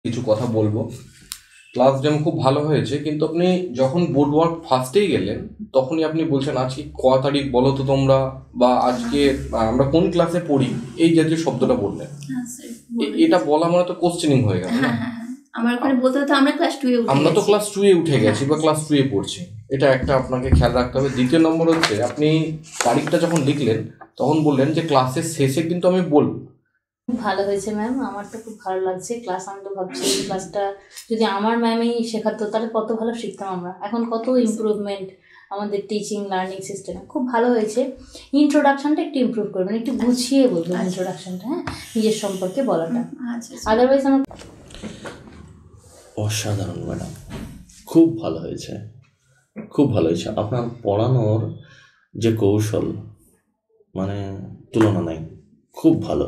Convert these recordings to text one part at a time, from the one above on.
কিছু কথা বলবো। ক্লাস ডেমো খুব ভালো হয়েছে, কিন্তু আপনি যখন বোর্ড ওয়ার্ক ফার্স্টেই গেলেন তখনই আপনি বলছেন আজকে ক তারিখ বলো তো তোমরা, বা আজকে আমরা কোন ক্লাসে পড়ি, এই জাতীয় শব্দটা বললেন। এটা বলা মানে তো কোশ্চেনিং হয়ে গেল না। আমার ওখানে বলতে হতো আমরা ক্লাস 2 এ উঠে আমরা তো ক্লাস 2 এ উঠে গেছি বা ক্লাস 2 এ পড়ছি। এটা একটা আপনাকে খেয়াল রাখতে হবে। দ্বিতীয় নম্বর হচ্ছে, আপনি তারিখটা যখন লিখলেন তখন বললেন যে ক্লাসের শেষে কিন্তু আমি বলবো। খুব ভালো হয়েছে ম্যাম, আমার তো খুব ভালো লাগছে ক্লাস। আমি তো ভাবছি এই ক্লাসটা যদি আমার ম্যামই শেখাতো তাহলে কত ভালো শিখতাম আমরা। এখন কত ইমপ্রুভমেন্ট আমাদের টিচিং লার্নিং সিস্টেমে, খুব ভালো হয়েছে। ইন্ট্রোডাকশনটা একটু ইমপ্রুভ করবেন, একটু গুছিয়ে বলবেন ইন্ট্রোডাকশনটা, হ্যাঁ, নিজের সম্পর্কে বলাটা। আদারওয়াইজ আমার অসাধারণ ম্যাডাম, খুব ভালো হয়েছে, খুব ভালো হয়েছে। আপনার পড়ানোর যে কৌশল মানে তুলনা নাই, খুব ভালো।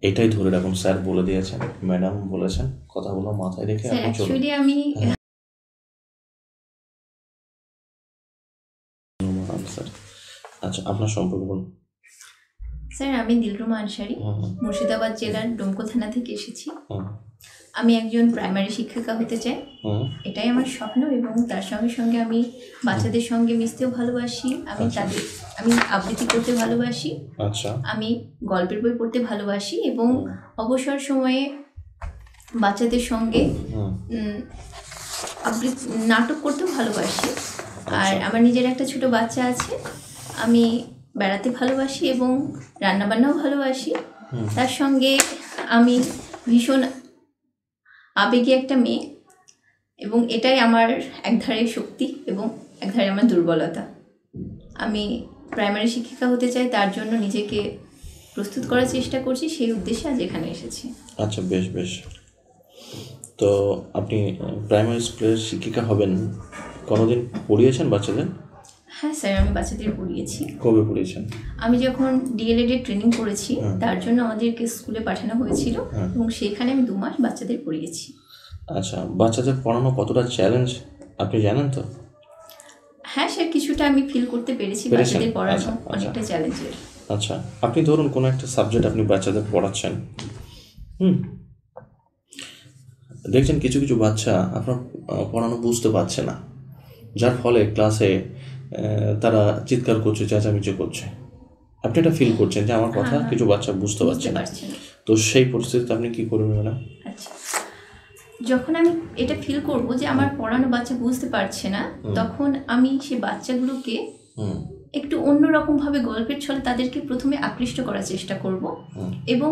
এটাই ধরে রাখুন, স্যার বলে দিয়েছেন, ম্যাডাম বলেছেন, কথাগুলো মাথায় রেখে আপনি চলুন। আমি স্যার আচ্ছা, আপনার সম্পর্কে বলুন। স্যার আমি দিলরুমা আনসারি, মুর্শিদাবাদ জেলার ডোমকো থানা থেকে এসেছি। আমি একজন প্রাইমারি শিক্ষিকা হতে চাই, এটাই আমার স্বপ্ন। এবং তার সঙ্গে সঙ্গে আমি বাচ্চাদের সঙ্গে মিশতেও ভালোবাসি, আমি আবৃত্তি করতে ভালোবাসি, আমি গল্পের বই পড়তে ভালোবাসি, এবং অবসর সময়ে বাচ্চাদের সঙ্গে নাটক করতেও ভালোবাসি। আর আমার নিজের একটা ছোট বাচ্চা আছে। আমি বেড়াতে ভালোবাসি এবং রান্নাবান্নাও ভালোবাসি। তার সঙ্গে আমি ভীষণ আবেগী একটা মেয়ে, এবং এটাই আমার একধারে শক্তি এবং একধারে আমার দুর্বলতা। আমি প্রাইমারি শিক্ষিকা হতে চাই, তার জন্য নিজেকে প্রস্তুত করার চেষ্টা করছি, সেই উদ্দেশ্যে আজ এখানে এসেছি। আচ্ছা, বেশ বেশ। তো আপনি প্রাইমারি স্কুলের শিক্ষিকা হবেন, কোনোদিন পড়িয়েছেন বাচ্চাদের? হ্যাঁ স্যার, আমি বাচ্চাদের পড়িয়েছি। কবে পড়িয়েছেন? আমি যখন ডিএলএড এর ট্রেনিং করেছি, তার জন্য আমাদেরকে স্কুলে পাঠানো হয়েছিল, এবং সেখানে আমি 2 মাস বাচ্চাদের পড়িয়েছি। আচ্ছা, বাচ্চাদের পড়ানো কতটা চ্যালেঞ্জ আপনি জানেন তো? হ্যাঁ স্যার, কিছুটা আমি ফিল করতে পেরেছি, বাচ্চাদের পড়ানো অনেকটা চ্যালেঞ্জের। আচ্ছা, আপনি ধরুন কোনো একটা সাবজেক্ট আপনি বাচ্চাদের পড়াচ্ছেন, দেখছেন কিছু কিছু বাচ্চা আপনার পড়ানো বুঝতে পারছে না, যার ফলে ক্লাসে তারা চিৎকার করছে, চেঁচামেচি করছে। আপনি এটা ফিল করছেন যে আমার কথা কিছু বাচ্চা বুঝতে পারছে না, তো সেই পরিস্থিতিতে আপনি কি করবেন ম্যাডাম? আচ্ছা, যখন আমি এটা ফিল করব যে আমার পড়ানো বাচ্চা বুঝতে পারছে না, তখন আমি সেই বাচ্চাগুলোকে একটু অন্যরকমভাবে গল্পের ছলে তাদেরকে প্রথমে আকৃষ্ট করার চেষ্টা করব, এবং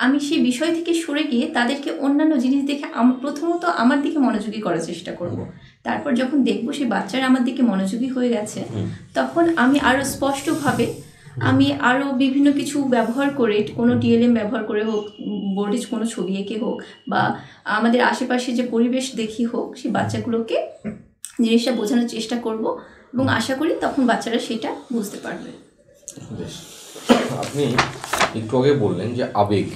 আমি সেই বিষয় থেকে সরে গিয়ে তাদেরকে অন্যান্য জিনিস দেখে প্রথমত আমার দিকে মনোযোগী করার চেষ্টা করব। তারপর যখন দেখব সেই বাচ্চারা আমার দিকে মনোযোগী হয়ে গেছে, তখন আমি আরও স্পষ্টভাবে আমি আরও বিভিন্ন কিছু ব্যবহার করে, কোনো টিএলএম ব্যবহার করে হোক, বোর্ডে কোনো ছবি এঁকে হোক, বা আমাদের আশেপাশে যে পরিবেশ দেখি হোক, সেই বাচ্চাগুলোকে জিনিসটা বোঝানোর চেষ্টা করব, এবং আশা করি তখন বাচ্চারা সেটা বুঝতে পারবে। আপনি একটু আগে বললেন যে আবেগ,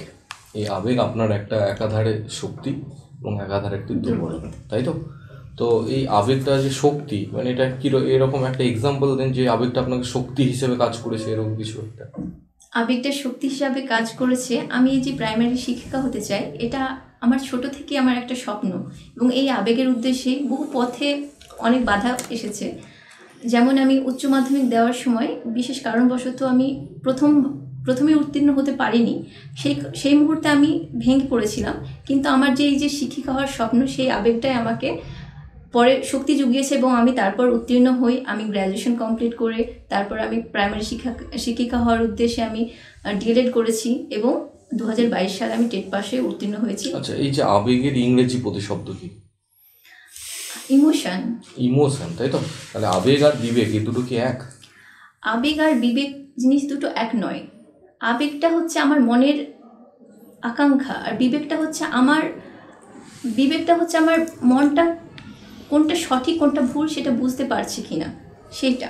এই আবেগ আপনার একটা একাধারে শক্তি এবং একাধারে একটি দুর্বলতা, তাই তো? তো এই আবেগটা যে শক্তি, মানে এটা কি এরকম একটা এক্সাম্পল দেন যে আবেগটা আপনাকে শক্তি হিসেবে কাজ করেছে, এরকম কিছু একটা। আবেগটা শক্তি হিসাবে কাজ করেছে, আমি এই যে প্রাইমারি শিক্ষিকা হতে চাই, এটা আমার ছোট থেকে আমার একটা স্বপ্ন, এবং এই আবেগের উদ্দেশ্যে বহু পথে অনেক বাধা এসেছে। যেমন আমি উচ্চ মাধ্যমিক দেওয়ার সময় বিশেষ কারণবশত আমি প্রথমে উত্তীর্ণ হতে পারিনি। সেই মুহূর্তে আমি ভেঙে পড়েছিলাম, কিন্তু আমার যে এই যে শিক্ষিকা হওয়ার স্বপ্ন, সেই আবেগটাই আমাকে পরে শক্তি জুগিয়েছে, এবং আমি তারপর উত্তীর্ণ হই। আমি গ্র্যাজুয়েশন কমপ্লিট করে তারপর আমি প্রাইমারি শিক্ষিকা হওয়ার উদ্দেশ্যে আমি ডিএলএড করেছি, এবং 2022 সালে আমি টেট পাশে উত্তীর্ণ হয়েছি। আচ্ছা, এই যে আবেগের ইংরেজি প্রতিশব্দ কি? ইমোশন, তাই তো? তাহলে আবেগ আর বিবেক এই দুটো কি এক? আবেগ আর বিবেক জিনিস দুটো এক নয়। আবেগটা হচ্ছে আমার মনের আকাঙ্ক্ষা, আর বিবেকটা হচ্ছে আমার মনটা কোনটা সঠিক কোনটা ভুল সেটা বুঝতে পারছে কিনা, সেটা।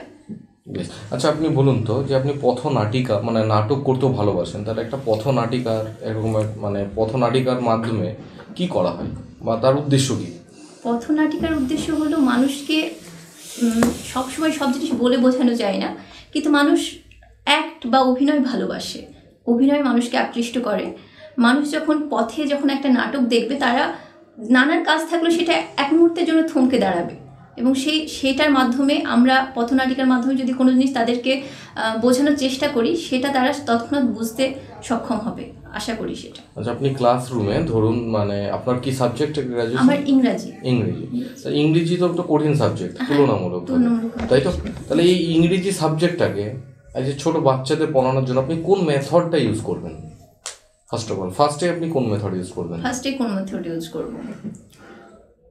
বেশ, আচ্ছা আপনি বলুন তো, যে আপনি পথনাটিকা মানে নাটক করতেও ভালোবাসেন, তাহলে একটা পথনাটিকার এরকম মানে পথনাটিকার মাধ্যমে কি করা হয় বা তার উদ্দেশ্য কি? পথনাটিকার উদ্দেশ্য হলো মানুষকে সবসময় সব জিনিস বলে বোঝানো যায় না, কিন্তু মানুষ অ্যাক্ট বা অভিনয় ভালোবাসে। অভিনয় মানুষকে আকৃষ্ট করে, মানুষ যখন পথে যখন একটা নাটক দেখবে, তারা নানান কাজ থাকলেও সেটা এক মুহূর্তের জন্য থমকে দাঁড়াবে, এবং সেটার মাধ্যমে আমরা পথনাটিকার মাধ্যমে যদি কোনো জিনিস তাদেরকে বোঝানোর চেষ্টা করি, সেটা তারা তৎক্ষণাৎ বুঝতে সক্ষম হবে, আশা করি সেটা। আচ্ছা, আপনি ক্লাসরুমে ধরুন, মানে আপনার কি সাবজেক্ট গ্র্যাজুয়েশন? আমার ইংরাজি। ইংরেজি তো একটা কঠিন সাবজেক্ট তুলনামূলক, তাই তো? তাহলে এই ইংরেজি সাবজেক্টটাকে এই যে ছোট বাচ্চাদের পড়ানোর জন্য আপনি কোন মেথডটা ইউজ করবেন? ফার্স্টে আপনি কোন মেথড ইউজ করবেন?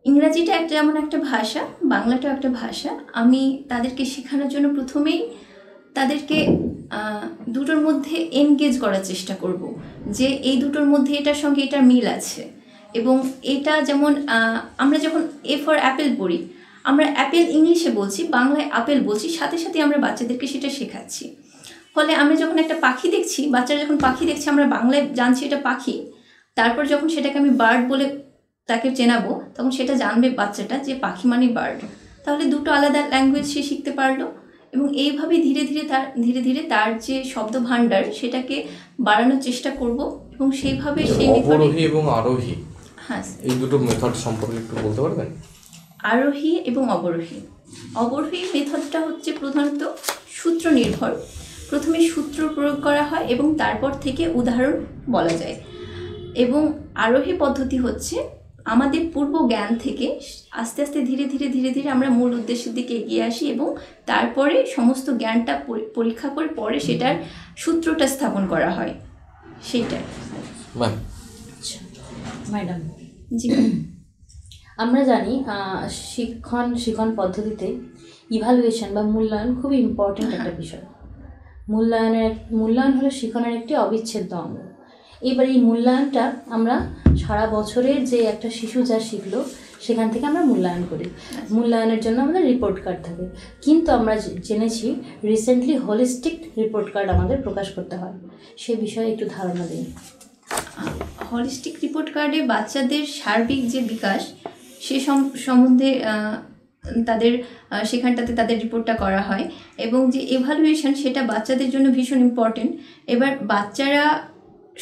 ইংরাজিটা যেমন একটা ভাষা, বাংলাটাও একটা ভাষা। আমি তাদেরকে শেখানোর জন্য প্রথমেই তাদেরকে দুটোর মধ্যে এনগেজ করার চেষ্টা করব, যে এই দুটোর মধ্যে এটার সঙ্গে এটার মিল আছে। এবং এটা যেমন আমরা যখন এ ফর অ্যাপেল পড়ি, আমরা অ্যাপেল ইংলিশে বলছি, বাংলায় আপেল বলছি, সাথে সাথে আমরা বাচ্চাদেরকে সেটা শেখাচ্ছি। ফলে আমরা যখন একটা পাখি দেখছি, বাচ্চারা যখন পাখি দেখছে, আমরা বাংলায় জানছি এটা পাখি, তারপর যখন সেটাকে আমি বার্ড বলে তাকে চেনাবো, তখন সেটা জানবে বাচ্চাটা যে পাখি মানে বার্ড। তাহলে দুটো আলাদা ল্যাঙ্গুয়েজ সে শিখতে পারলো, এবং এইভাবে ধীরে ধীরে তার যে শব্দ ভাণ্ডার সেটাকে বাড়ানোর চেষ্টা করব, এবং সেইভাবে সেই অবরোহী এবং আরোহী, হ্যাঁ, এই দুটো মেথড সম্পর্কে একটু বলতে পারবেন? আরোহী এবং অবরোহী মেথডটা হচ্ছে প্রধানত সূত্র নির্ভর। প্রথমে সূত্র প্রয়োগ করা হয় এবং তারপর থেকে উদাহরণ বলা যায়। এবং আরোহী পদ্ধতি হচ্ছে আমাদের পূর্ব জ্ঞান থেকে আস্তে আস্তে ধীরে ধীরে আমরা মূল উদ্দেশ্যের দিকে এগিয়ে আসি, এবং তারপরে সমস্ত জ্ঞানটা পরীক্ষা করে পরে সেটার সূত্রটা স্থাপন করা হয়, সেইটাই। ম্যাডাম, জি, আমরা জানি শিক্ষণ পদ্ধতিতে ইভালুয়েশন বা মূল্যায়ন খুব ইম্পর্টেন্ট একটা বিষয়। মূল্যায়ন হলো শিক্ষণের একটি অবিচ্ছেদ্য অঙ্গ। এবার এই মূল্যায়নটা আমরা সারা বছরের যে একটা শিশু যা শিখলো সেখান থেকে আমরা মূল্যায়ন করি। মূল্যায়নের জন্য আমাদের রিপোর্ট কার্ড থাকে, কিন্তু আমরা জেনেছি রিসেন্টলি হোলিস্টিক রিপোর্ট কার্ড আমাদের প্রকাশ করতে হয়। সে বিষয়ে একটু ধারণা দিন। হলিস্টিক রিপোর্ট কার্ডে বাচ্চাদের সার্বিক যে বিকাশ সে সম্বন্ধে তাদের সেখানটাতে তাদের রিপোর্টটা করা হয়, এবং যে এভালুয়েশন সেটা বাচ্চাদের জন্য ভীষণ ইম্পর্টেন্ট। এবার বাচ্চারা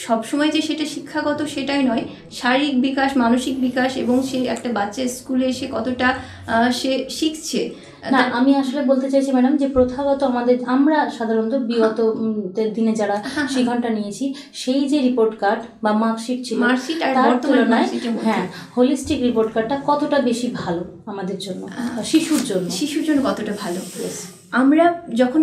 সবসময় যে সেটা শিক্ষাগত সেটাই নয়, শারীরিক বিকাশ, মানসিক বিকাশ, এবং সে একটা বাচ্চা স্কুলে এসে কতটা সে শিখছে। না, আমি আসলে বলতে চাইছি ম্যাডাম যে প্রথাগত আমরা সাধারণত বিগত দিনে যারা শিক্ষণটা নিয়েছি, সেই যে রিপোর্ট কার্ড বা মার্কশিট ছিল, তার তুলনায় হ্যাঁ হোলিস্টিক রিপোর্ট কার্ডটা কতটা বেশি ভালো আমাদের জন্য, শিশুর জন্য কতটা ভালো। আমরা যখন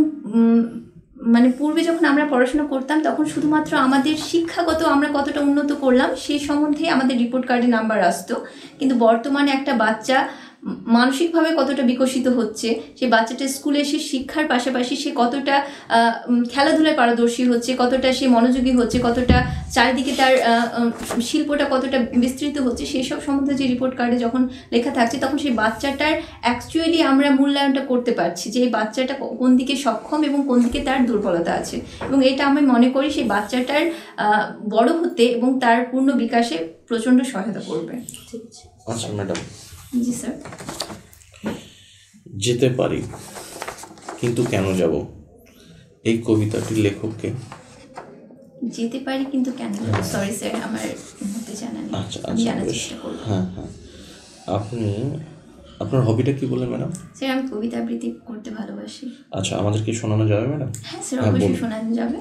মানে পূর্বে যখন আমরা পড়াশোনা করতাম, তখন শুধুমাত্র আমাদের শিক্ষাগত আমরা কতটা উন্নত করলাম সেই সম্বন্ধে আমাদের রিপোর্ট কার্ডে নাম্বার আসতো, কিন্তু বর্তমানে একটা বাচ্চা মানসিকভাবে কতটা বিকশিত হচ্ছে, সেই বাচ্চাটা স্কুলে এসে শিক্ষার পাশাপাশি সে কতটা খেলাধুলায় পারদর্শী হচ্ছে, কতটা সে মনোযোগী হচ্ছে, কতটা চারিদিকে তার শিল্পটা কতটা বিস্তৃত হচ্ছে, সেই সব সম্বন্ধে যে রিপোর্ট কার্ডে যখন লেখা থাকছে, তখন সেই বাচ্চাটার অ্যাকচুয়ালি আমরা মূল্যায়নটা করতে পারছি যে এই বাচ্চাটা কোন দিকে সক্ষম এবং কোন দিকে তার দুর্বলতা আছে। এবং এটা আমি মনে করি সেই বাচ্চাটার বড় হতে এবং তার পূর্ণ বিকাশে প্রচণ্ড সহায়তা করবে। ঠিক আছে। আচ্ছা ম্যাডাম, জি স্যার। যেতে পারি কিন্তু কেন যাব, এই কবিতাটির লেখককে? যেতে পারি কিন্তু কেন? সরি স্যার, আমার মতে জানা নেই। আচ্ছা জানার চেষ্টা করব। হ্যাঁ, আপনি আপনার হবিটা কি বললেন ম্যাডাম? স্যার, আমি কবিতা আবৃত্তি করতে ভালোবাসি। আচ্ছা, আমাদের কি শোনানো যাবে ম্যাডাম? হ্যাঁ স্যার, অবশ্যই শোনানো যাবে।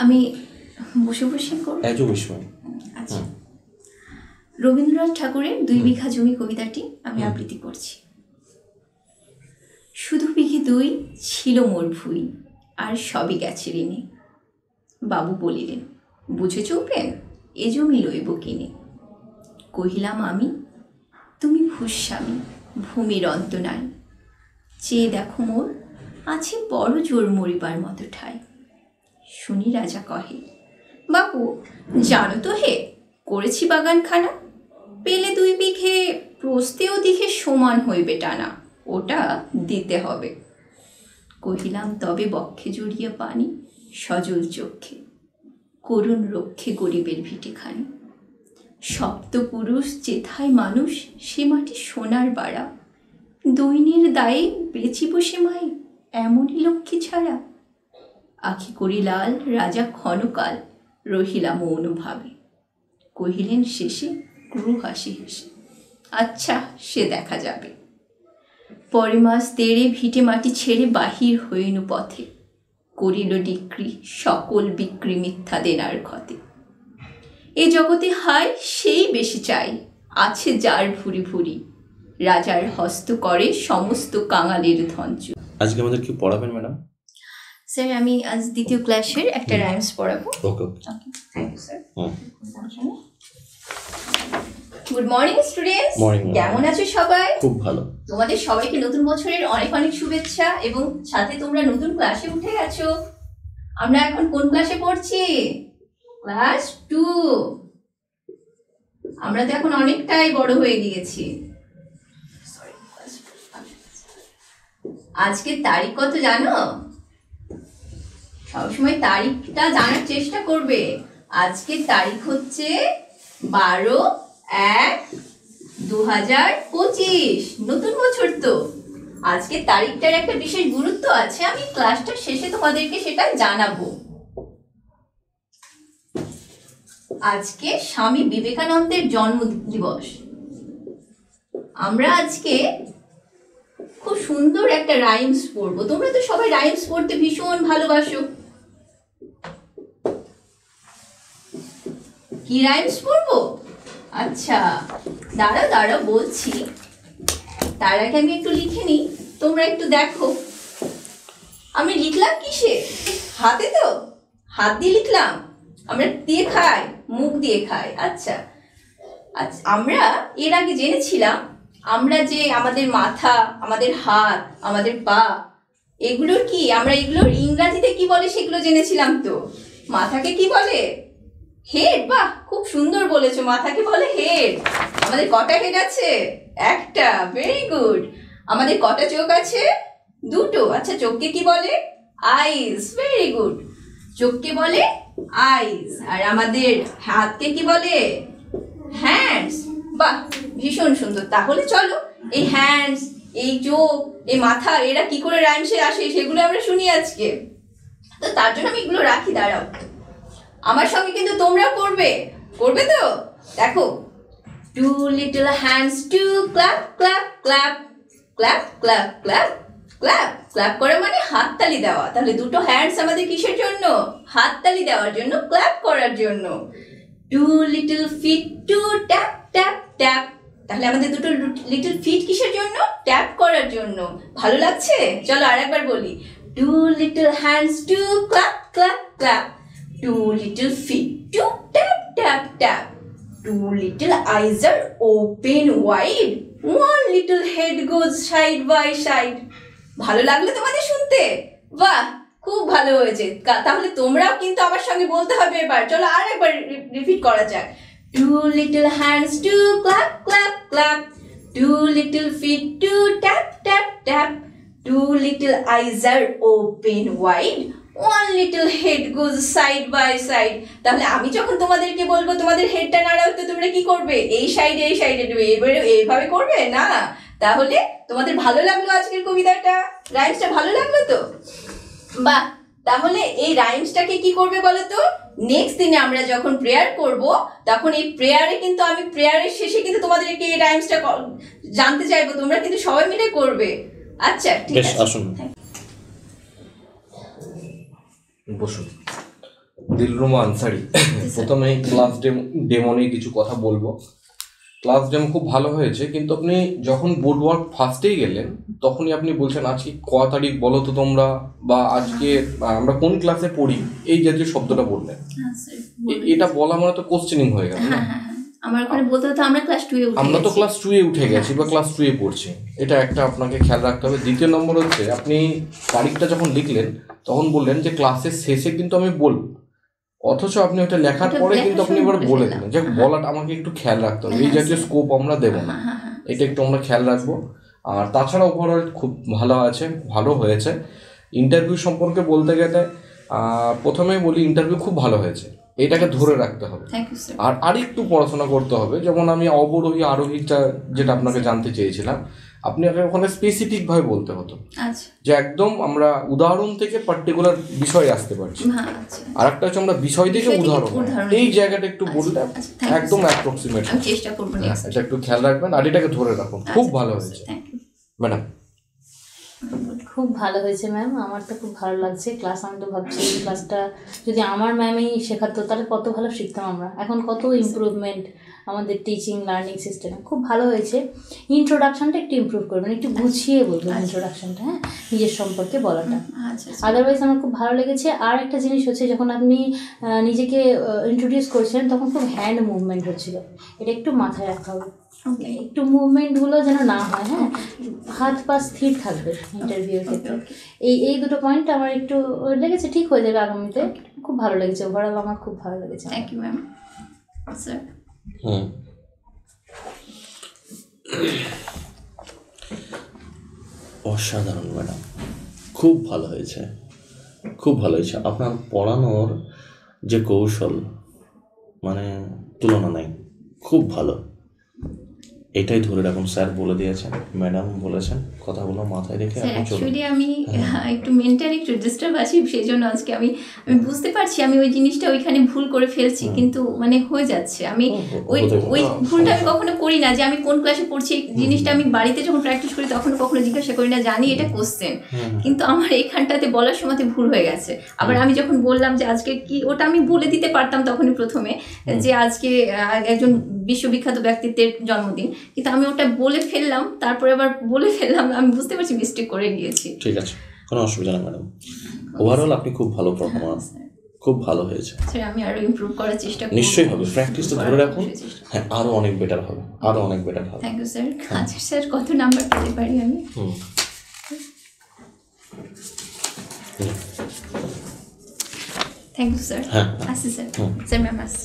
আমি বসে করব। আচ্ছা, রবীন্দ্রনাথ ঠাকুরের 2 বিঘা জমি কবিতাটি আমি আবৃত্তি করছি। শুধু বিঘে 2 ছিল মোর ভুই, আর সবই গেছে ঋণে। বাবু বলিলেন, বুঝেছ উপেন, এ জমি লইব কিনে। কহিলাম আমি, তুমি ভূস্বামী, ভূমির অন্ত নাই। চেয়ে দেখো মোর, আছে বড় জোর মরিবার মতো ঠাই। শুনি রাজা কহে, বাপু জানো তো হে, করেছি বাগানখানা, পেলে 2 বিঘে প্রস্তেও দিকে সমান হইবে টানা, ওটা দিতে হবে। কহিলাম তবে বক্ষে জড়িয়ে পানি, সজল চক্ষে করুণ রক্ষে গরিবের ভিটেখানি। সপ্তপুরুষ যেথায় মানুষ, সে মাটি সোনার বাড়া। দৈন্যের দায়ে বেচিব সে মাই, এমনই লক্ষ্মী ছাড়া। আখি করি লাল রাজা ক্ষণকাল, রহিলা মৌন ভাবে। কহিলেন শেষে ক্রু হাসি হেসে, আচ্ছা সে দেখা যাবে। পরে মাস দেড়ে ভিটে মাটি ছেড়ে বাহির হইনু পথে, করিল ডিক্রি সকল বিক্রি মিথ্যা দেনার ক্ষতে। এ জগতে হায় সেই বেশি চাই, আছে যার ভুরি ভুরি, রাজার হস্ত করে সমস্ত কাঙালের ধঞ্চ। আজকে আমাদের কি পড়াবেন ম্যাডাম? স্যার আমি আজ দ্বিতীয় ক্লাসের একটা রাইমস পড়াবো। Okay thank you sir. Good morning students, Morning, ma'am. কেমন আছো সবাই? খুব ভালো। তোমাদের সবাইকে নতুন বছরের অনেক অনেক শুভেচ্ছা, এবং সাথে তোমরা নতুন ক্লাসে উঠে গেছো। আমরা এখন কোন ক্লাসে পড়ছি? ক্লাস 2। আমরা তো এখন অনেকটাই বড় হয়ে গিয়েছি। আজকের তারিখ কত জানো? সবসময় তারিখটা জানার চেষ্টা করবে। আজকের তারিখ হচ্ছে 12/1/2025, নতুন বছর তো। আজকের তারিখটার একটা বিশেষ গুরুত্ব আছে, আমি ক্লাসটা শেষে তোমাদেরকে সেটা জানাবো। আজকে স্বামী বিবেকানন্দের জন্ম দিবস। আমরা আজকে খুব সুন্দর একটা রাইমস পড়বো। তোমরা তো সবাই রাইমস পড়তে ভীষণ ভালোবাসো। কি রাইমস পড়বো? আচ্ছা দাঁড়াও বলছি। তার আগে আমি একটু লিখে নিই, তোমরা একটু দেখো। আমি লিখলাম কিসে? হাতে তো, হাত দিয়ে লিখলাম। আমরা দিয়ে খাই, মুখ দিয়ে খাই। আচ্ছা আচ্ছা, আমরা এর আগে জেনেছিলাম আমরা যে আমাদের মাথা, আমাদের হাত, আমাদের পা, এগুলোর কি আমরা এগুলোর ইংরাজিতে কি বলে সেগুলো জেনেছিলাম তো। মাথাকে কি বলে? হেড। বাহ, খুব সুন্দর বলেছো, মাথাকে বলে হেড। আমাদের কটা হেড আছে? একটা। Very good. আমাদের কটা চোখ আছে? দুটো। আচ্ছা চোখকে কি বলে? আইস। ভেরি গুড, চোখকে বলে আইস। আর আমাদের হাতকে কি বলে? হ্যান্ডস। বাহ, ভীষণ সুন্দর। তাহলে চলো এই হ্যান্ডস, এই চোখ, এই মাথা, এরা কি করে রাইমসে আসে সেগুলো আমরা শুনি আজকে। তো তার জন্য আমি এগুলো রাখি। দাঁড়াও, আমার সঙ্গে কিন্তু তোমরা করবে তো। দেখো, 2 little hands to clap clap clap clap clap clap clap clap করে মানে হাততালি দেওয়া। তাহলে দুটো হ্যান্ডস আমাদের কিসের জন্য? হাততালি দেওয়ার জন্য, ক্ল্যাপ করার জন্য। 2 little feet to tap tap tap, তাহলে আমাদের দুটো লিটল ফিট কিসের জন্য? ট্যাপ করার জন্য। ভালো লাগছে? চলো আরেকবার বলি। 2 little hands to clap clap clap, 2 little feet to tap tap tap, 2 little eyes are open wide, 1 little head goes side by side. ভালো লাগলো তোমাদের শুনতে? বাহ, খুব ভালো হয়েছে। তাহলে তোমরাও কিন্তু আমার সঙ্গে বলতে হবে এবার। চলো আর একবার রিপিট করা যাক। 2 little hands to clap clap clap, 2 little feet to tap tap tap, 2 little eyes are open wide, 1 little head goes side by side. তাহলে আমি যখন তোমাদেরকে বলবো তোমাদের হেডটা নাড়াও, তো তোমরা কি করবে? এই সাইডে দেবে। এবারে এইভাবে করবে না? তাহলে তোমাদের ভালো লাগলো আজকের কবিতাটা, রাইমসটা ভালো লাগলো তো? বাহ, তাহলে এই রাইমসটাকে কি করবে বলো তো? নেক্সট দিনে আমরা যখন প্রেয়ার করব, তখন এই প্রেয়ারে কিন্তু আমি প্রেয়ারের শেষে কিন্তু তোমাদেরকে এই রাইমসটা জানতে চাইবো। তোমরা কিন্তু সবাই মিলে করবে। আচ্ছা ঠিক আছে, আসুন বসুন। দিলরুমা আনসারি। প্রথমে ক্লাস ডেমো নিয়ে কিছু কথা বলবো। ক্লাস ডেমো খুব ভালো হয়েছে, কিন্তু আপনি যখন বোর্ড ওয়ার্ক ফার্স্টেই গেলেন তখনই আপনি বলছেন আজকে ক তারিখ বলো তো তোমরা, বা আজকে আমরা কোন ক্লাসে পড়ি, এই জাতীয় শব্দটা বললেন। এটা বলা মানে তো কোশ্চেনিং হয়ে গেল না? আমার ওখানে বলতে হতো আমরা ক্লাস 2 এ উঠে আমরা তো ক্লাস 2 এ উঠে গেছি বা ক্লাস 2 এ পড়ছি। এটা একটা আপনাকে খেয়াল রাখতে হবে। দ্বিতীয় নম্বর হচ্ছে, আপনি তারিখটা যখন লিখলেন তখন বললেন যে ক্লাসের শেষে কিন্তু আমি বলবো, অথচ আপনি ওটা লেখার পরে কিন্তু আপনি এবার বলে দিলেন। যে বলাটা আমাকে একটু খেয়াল রাখতে হবে। এই জাতীয় স্কোপ আমরা দেবো না, এটা একটু আমরা খেয়াল রাখবো। আর তাছাড়া ওভারঅল খুব ভালো হয়েছে। ইন্টারভিউ সম্পর্কে বলতে গেলে প্রথমেই বলি, ইন্টারভিউ খুব ভালো হয়েছে, এটাকে ধরে রাখতে হবে। আর আরেকটু পড়াশোনা করতে হবে। যেমন আমি অবরোহী আরোহীটা যেটা আপনাকে জানতে চেয়েছিলাম, আপনাকে ওখানে স্পেসিফিক ভাবে বলতে হতো আচ্ছা যে একদম আমরা উদাহরণ থেকে পার্টিকুলার বিষয়ে আসতে পারছি। হ্যাঁ আচ্ছা আর একটা হচ্ছে আমরা বিষয় থেকে বিষয় থেকে উদাহরণ, উদাহরণ। এই জায়গাটা একটু বললে আচ্ছা, thank you, একদম sir. অ্যাপ্রক্সিমেট। আমি চেষ্টা করবো নেক্সট। এটা একটু খেয়াল রাখবেন আর এটাকে ধরে রাখুন। খুব ভালো হয়েছে থ্যাংক ইউ। ম্যাডাম। খুব ভালো হয়েছে ম্যাম, আমার তো খুব ভালো লাগছে ক্লাস। আমি তো ভাবছি এই ক্লাসটা যদি আমার ম্যামই শেখাতো তাহলে কত ভালো শিখতাম আমরা। এখন কত ইমপ্রুভমেন্ট আমাদের টিচিং লার্নিং সিস্টেমে, খুব ভালো হয়েছে। ইন্ট্রোডাকশনটা একটু ইমপ্রুভ করবেন, একটু গুছিয়ে বলবেন ইন্ট্রোডাকশনটা, হ্যাঁ, নিজের সম্পর্কে বলাটা। আচ্ছা আদারওয়াইজ আমার খুব ভালো লেগেছে। আর একটা জিনিস হচ্ছে, যখন আপনি নিজেকে ইন্ট্রোডিউস করছিলেন তখন খুব হ্যান্ড মুভমেন্ট হচ্ছিল, এটা একটু মাথায় রাখতে হবে। ওকে একটু মুভমেন্টগুলো যেন না হয়, হ্যাঁ, হাত পা স্থির থাকবে ইন্টারভিউর ক্ষেত্রে। এই দুটো পয়েন্ট আমার একটু লেগেছে, ঠিক হয়ে যাবে আগামীতে। খুব ভালো লেগেছে, ওভারঅল আমার খুব ভালো লেগেছে। Thank you ma'am. স্যার অসাধারণ ম্যাডাম, খুব ভালো হয়েছে, খুব ভালো হয়েছে। আপনার পড়ানোর যে কৌশল, মানে তুলনা নাই, খুব ভালো। এটাই ধরে রাখুন, স্যার বলে দিয়েছেন, ম্যাডাম বলেছেন, কথাগুলো মাথায় রেখে স্যার আপনি চলুন। অ্যাকচুয়ালি আমি একটু মেন্টালি একটু ডিস্টার্ব আছি, সেই জন্য আজকে আমি বুঝতে পারছি আমি ওই জিনিসটা ওইখানে ভুল করে ফেলছি, কিন্তু মানে হয়ে যাচ্ছে। আমি ওই ওই ভুলটা আমি কখনো করি না যে আমি কোন ক্লাসে পড়ছি, এই জিনিসটা আমি বাড়িতে যখন প্র্যাকটিস করি তখন কখনো জিজ্ঞাসা করি না, জানি এটা কোশ্চেন, কিন্তু আমার এখানটাতে বলার সময় ভুল হয়ে গেছে। আবার আমি যখন বললাম যে আজকে কি, ওটা আমি বলে দিতে পারতাম তখনই প্রথমে যে আজকে একজন বিশ্ববিখ্যাত ব্যক্তিত্বের জন্মদিন, কিন্তু আমি ওটা বলে ফেললাম, তারপরে আবার বলে ফেললাম, আমি বুঝতে পারছি মিস্টেক করে গিয়েছি। ঠিক আছে, কোনো অসুবিধা নেই ম্যাডাম। ওভারঅল আপনি খুব ভালো পারফরমেন্স, খুব ভালো হয়েছে। স্যার আমি আরো ইমপ্রুভ করার চেষ্টা করব। নিশ্চয়ই হবে, প্র্যাকটিস তো ধরে রাখুন। হ্যাঁ, আরো অনেক বেটার হবে, আরো অনেক বেটার হবে। Thank you sir. আচ্ছা স্যার, কত নাম্বার পেতে পারি আমি? Thank you sir. হ্যাঁ আসি স্যার। স্যার ম্যাম আসি।